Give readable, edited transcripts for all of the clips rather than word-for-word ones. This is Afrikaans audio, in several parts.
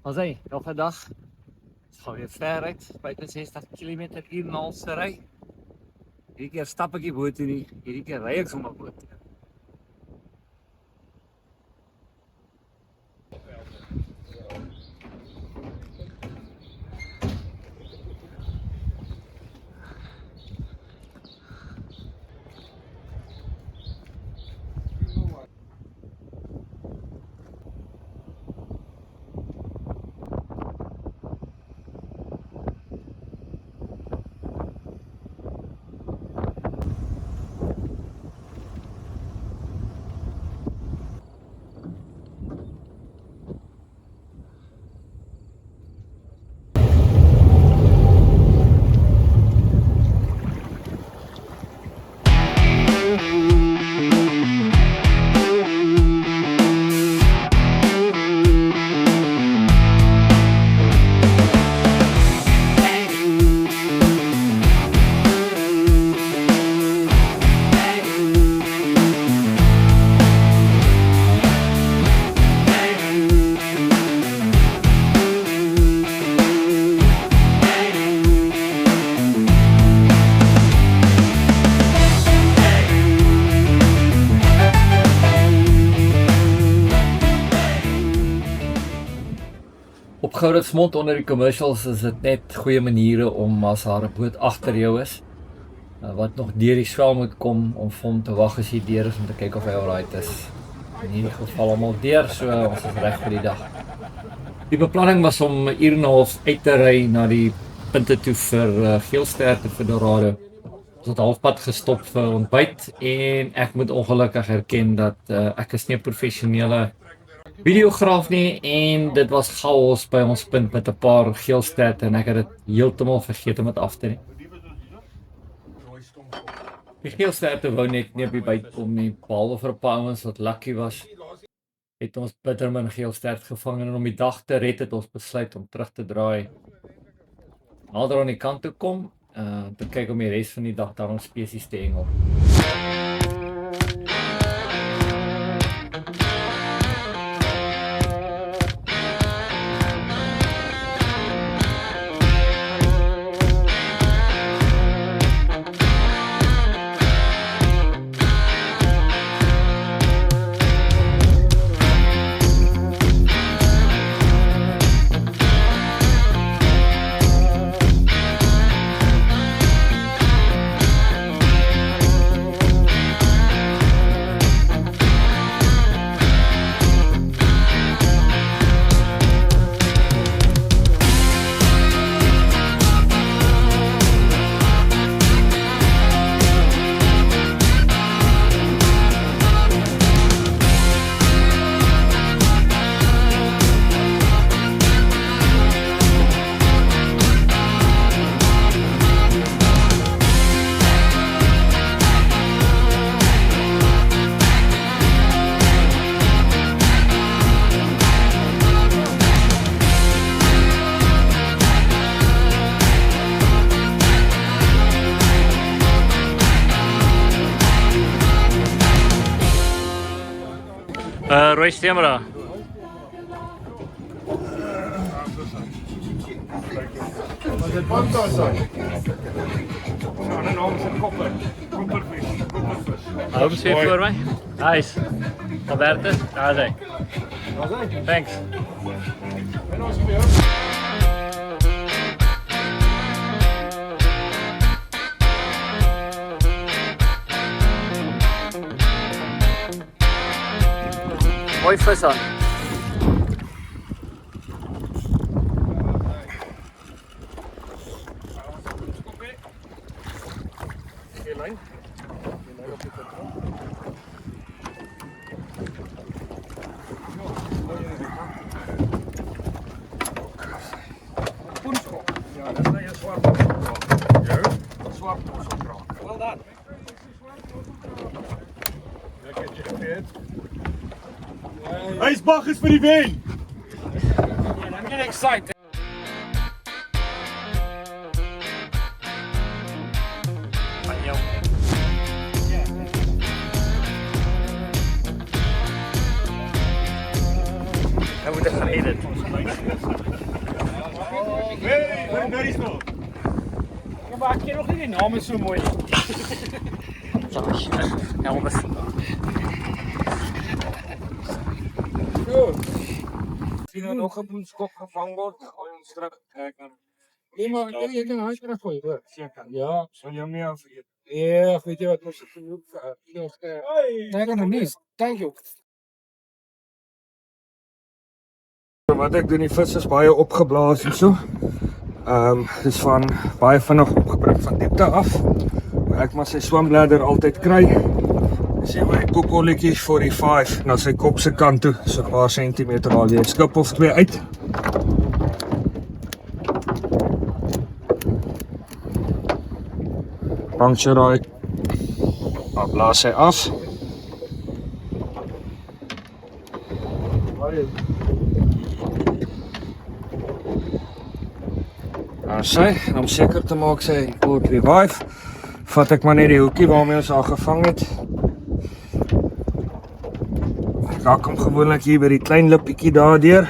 As hy, nog 'n dag. Dit gaan weer ver uit, 65 km/h na ons ry. Hierdie keer stap ek die boot toe nie, hierdie keer ry ek sommer boot. Op Gouritsmond onder die commercials is dit net goeie maniere om as daar 'n boot agter jou is wat nog deur die swel moet kom om vir hom te wag as hy deur is om te kyk of hy alright is. In hierdie geval almal deur, so ons is reg vir die dag. Die beplanning was om 1 uur en 'n half uit te ry na die punte toe vir Geelsterte vir Dorado. Ons het halfpad gestop vir ontbyt en ek moet ongelukkig erken dat ek is nie 'n professionele videograaf nie en dit was chaos by ons punt met 'n paar Geelsterte en ek het dit heeltemal vergeet om dit af te neem. Die Geelsterte wou net nie op die byt kom nie, behalwe vir 'n paar ouens wat lucky was, het ons bitter min Geelstert gevang en om die dag te red het ons besluit om terug te draai. Nader aan die kant toe kom, te kyk om die res van die dag daar ons spesies te hengel. Roy Stemra. Was het pantas dan? Ja, en dan is het koppervis. Hou eens weer voor mij. Nice. Albertus, daar is hij. Was hy? Thanks. En ons vir jou. Mooi vis aan. Lyn op die patroon. Poenskop. Ja, dat is een zwart poenskop. Ja, zwart poenskop. Wel dan. Lekker gevet. Hy's baggies vir die wen. I'm getting excited. Hij moet echt gaan eten. Daar is nog. Ja, maar ik ken nog niet die namen zo mooi. Elvis. Zo. Sien er nog 'n boelskop gevang word, gooi ons terug. Nee, maar jy kan huis terug gooi, hoor. Seker. Ja, sal jy nie afvergeet. Ja, weet jy wat ons genoeg nee, kan nie. Thank you. Wat ek doen, die vis is baie opgeblaas hierso. Dis van baie vinnig opgebring van diepte af. Maar ek maar sy swembladder altyd kry. Dis hier my kokolletjie 45 na sy kop se kant toe, so 'n paar sentimeter al jy skip of 2 uit. Puncture raai. Dan blaas hy af. Dan sy, om seker te maak sy word revive, vat ek maar net die hoekie waarmee ons haar gevang het. Ek hak hom gewoonlik hier by die klein lippietjie daardeur.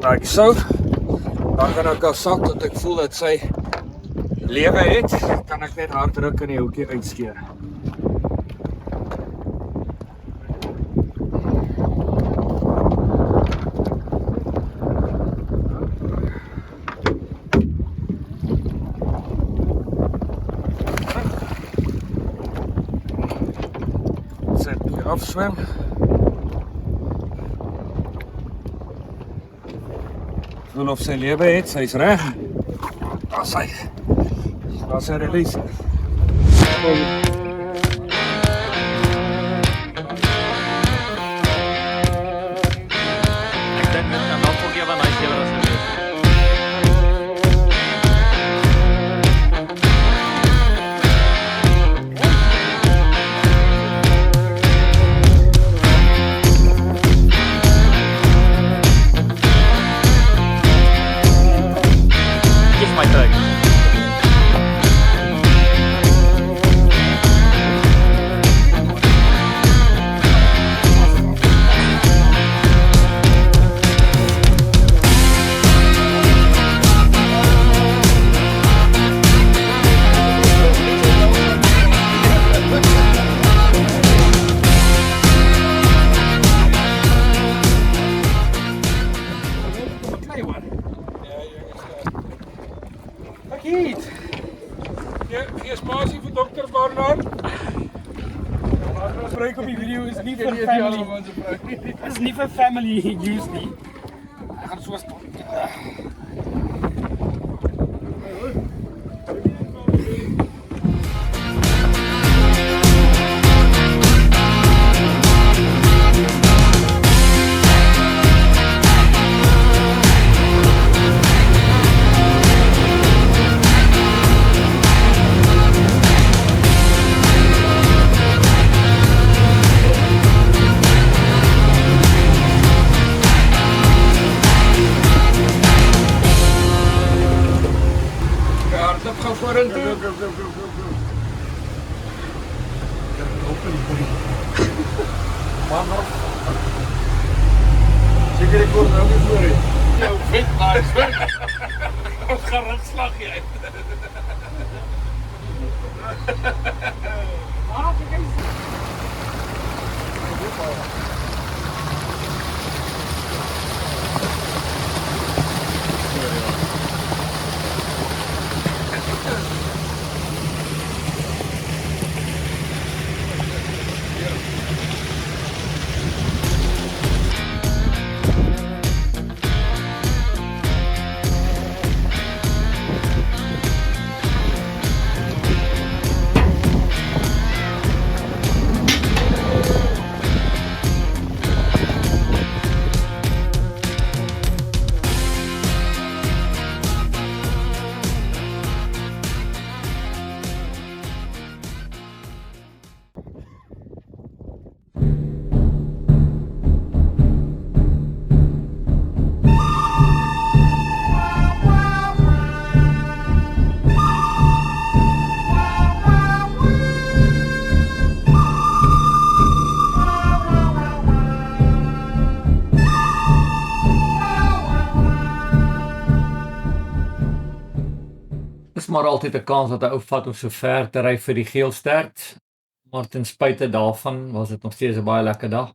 Like so. Dan gaan ek haar sak tot ek voel dat sy lewe het, kan ek net hard druk en die hoekie uitskeer. Afswem. Voel of sy lewe het, sy's reg. Daar sy. Daar sy release. Ek dink dit kan nog ook ewe nice lewe as dit is. My truck. Kiet! Gee spasie vir Dr. Barnard. Gebruik op die video is nie vir family. Dit is nie vir family use nie. Ek gaan so staan. Gaan vorentoe. Seker ek word nou nie voor hê. Jou vet maar. Ons gaan rugslag jy uit. is maar altyd 'n kans dat hy opvat om so ver te ry vir die geel stert. Maar ten spyte daarvan was dit nog steeds 'n baie lekker dag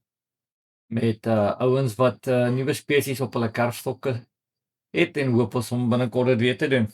met ouens wat nuwe spesies op hulle kerfstokke het en hoop ons om binnekort dit weer te doen.